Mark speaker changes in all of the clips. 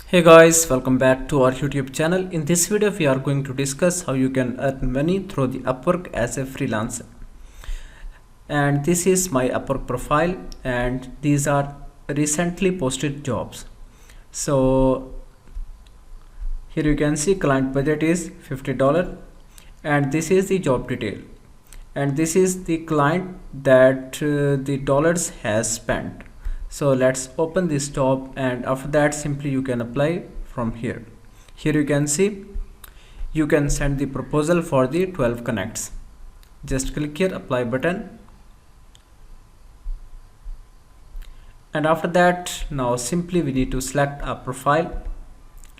Speaker 1: Hey guys, welcome back to our YouTube channel. In this video, we are going to discuss how you can earn money through the Upwork as a freelancer. And this is my Upwork profile, and these are recently posted jobs. So here you can see client budget is $50, and this is the job detail. And this is the client that the dollars has spent. So let's open this job, and after that simply you can apply from here. Here you can see you can send the proposal for the 12 connects. Just click here apply button, and after that now simply we need to select a profile.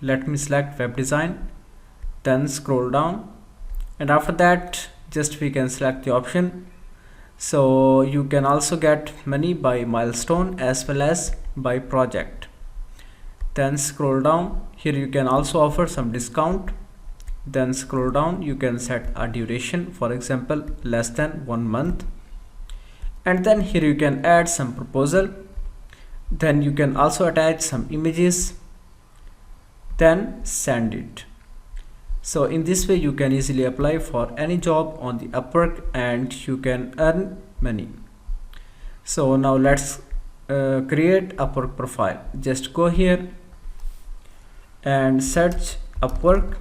Speaker 1: Let me select web design, then scroll down, and after that just we can select the option. So you can also get money by milestone as well as by project. Then scroll down, here you can also offer some discount. Then scroll down, you can set a duration, for example less than 1 month, and then here you can add some proposal. Then you can also attach some images, then send it. So in this way you can easily apply for any job on the Upwork and you can earn money. So now let's create Upwork profile. Just go here and search Upwork.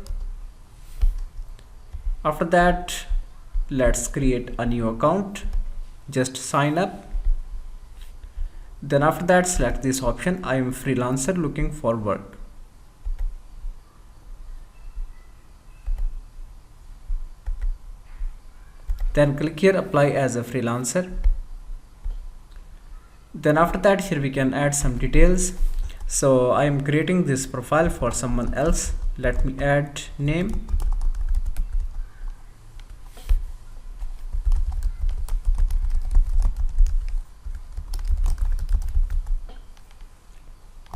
Speaker 1: After that let's create a new account. Just sign up. Then after that select this option, I am freelancer looking for work. Then click here apply as a freelancer. Then after that here we can add some details. So I am creating this profile for someone else. Let me add name,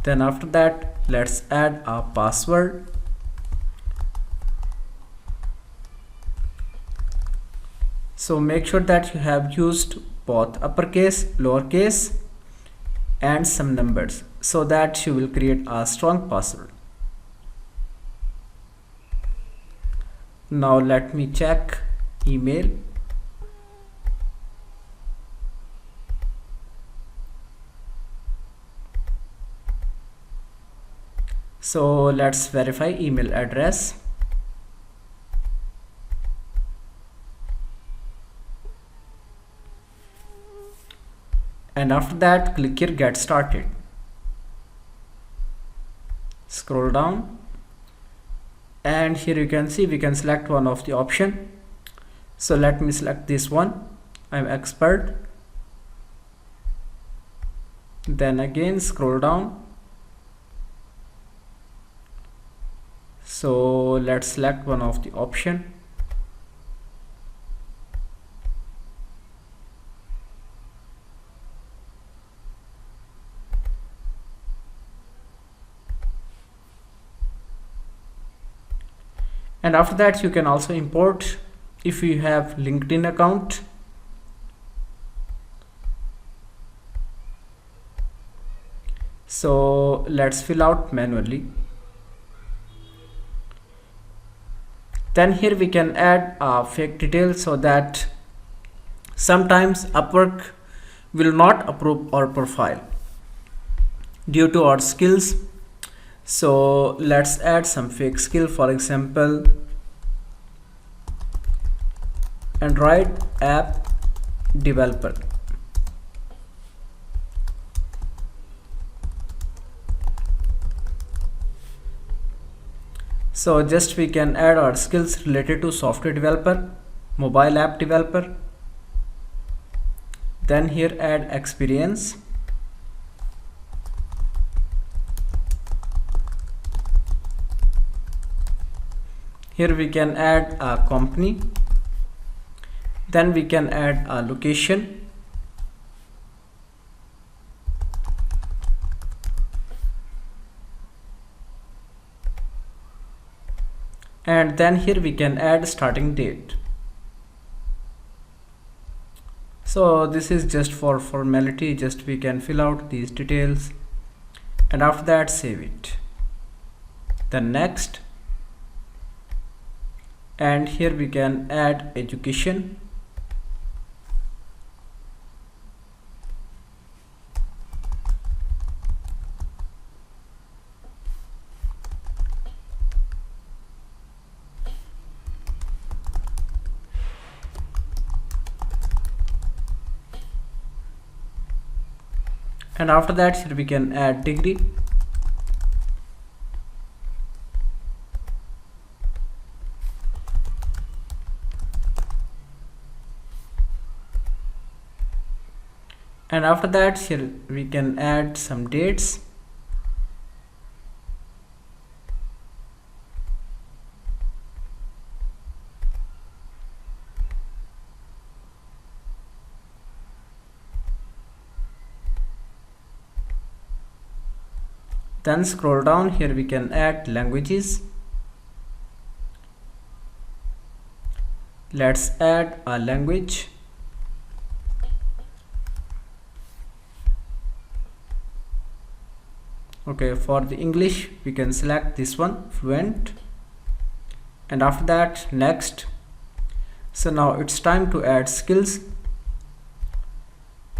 Speaker 1: then after that let's add a password. So make sure that you have used both uppercase, lowercase and some numbers so that you will create a strong password. Now let me check email. So let's verify email address. And after that click here get started. Scroll down, and here you can see we can select one of the option. So let me select this one, I'm expert. Then again scroll down. So let's select one of the option. And after that you can also import if you have LinkedIn account. So let's fill out manually. Then here we can add a fake detail so that sometimes Upwork will not approve our profile due to our skills. So let's add some fake skill, for example Android app developer. So just we can add our skills related to software developer, mobile app developer. Then here add experience. Here we can add a company. Then we can add a location. And then here we can add starting date. So this is just for formality, just we can fill out these details and after that save it. then next, and here we can add education, and after that here we can add degree, and after that here we can add some dates, then scroll down, here we can add languages. Let's add a language. Okay, for the English we can select this one, fluent, and after that next. So now it's time to add skills.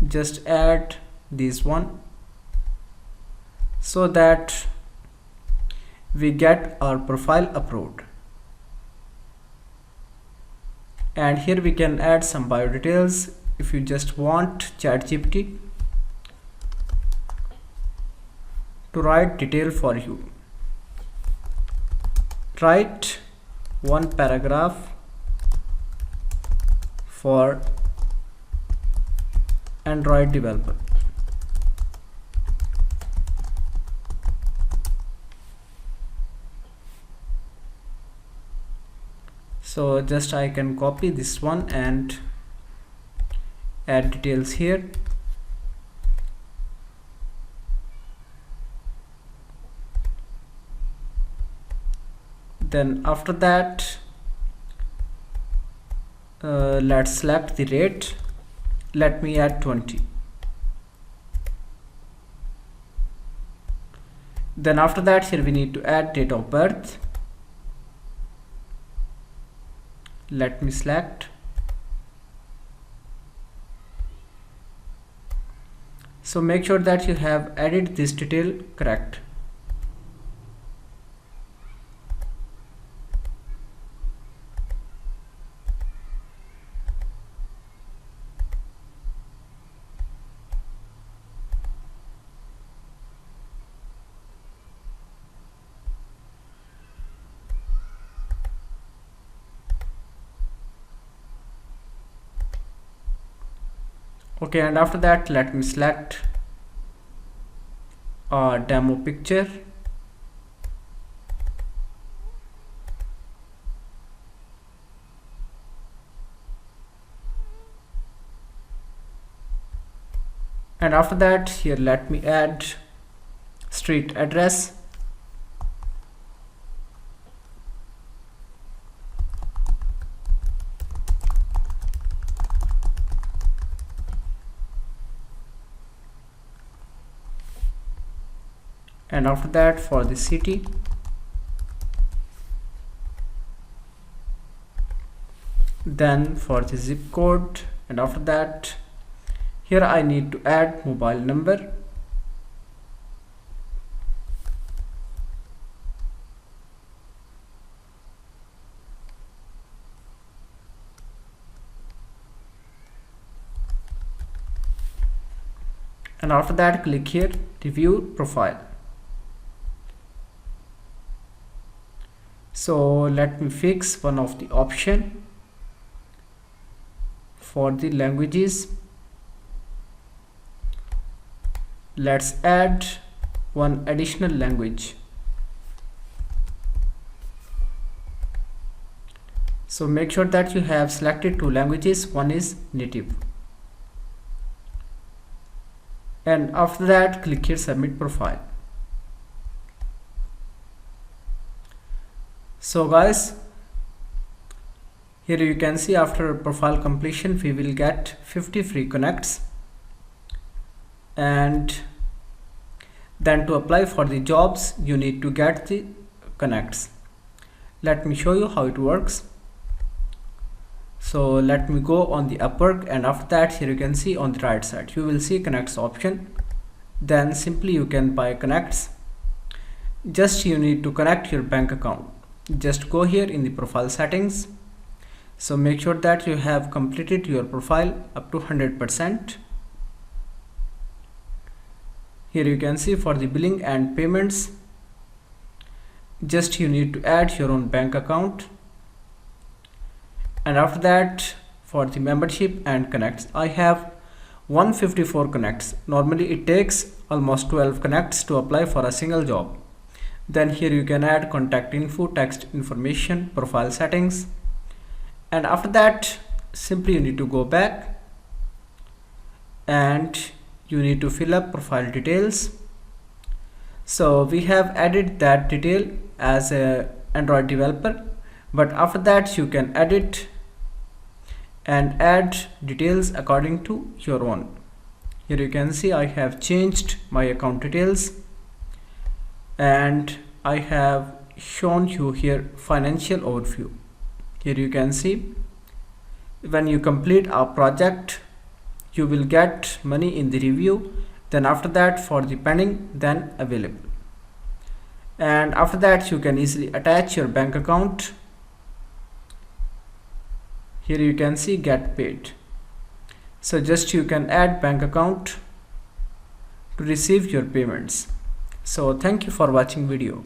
Speaker 1: Just add this one so that we get our profile approved. And here we can add some bio details. If you just want ChatGPT to write detail for you, write one paragraph for Android developer. So just I can copy this one and add details here. Then after that let's select the rate. Let me add 20. Then after that here we need to add date of birth. Let me select. So make sure that you have added this detail correct. Okay, and after that let me select a demo picture. And after that here let me add street address. And after that for the city, then for the zip code, and after that here I need to add mobile number. And after that click here to view profile. So let me fix one of the option for the languages. Let's add one additional language. So make sure that you have selected two languages. One is native. And after that click here submit profile. So guys, here you can see after profile completion we will get 50 free connects, and then to apply for the jobs you need to get the connects. Let me show you how it works. So let me go on the Upwork, and after that here you can see on the right side you will see connects option. Then simply you can buy connects. Just you need to connect your bank account. Just go here in the profile settings. So make sure that you have completed your profile up to 100%. Here you can see for the billing and payments, just you need to add your own bank account. And after that, for the membership and connects, I have 154 connects. Normally it takes almost 12 connects to apply for a single job. Then here you can add contact info, text information, profile settings, and after that simply you need to go back and you need to fill up profile details. So we have added that detail as a Android developer, but after that you can edit and add details according to your own. Here you can see I have changed my account details, and I have shown you here financial overview. Here you can see when you complete a project you will get money in the review, then after that for the pending, then available, and after that you can easily attach your bank account. Here you can see get paid. So just you can add bank account to receive your payments. So thank you for watching video.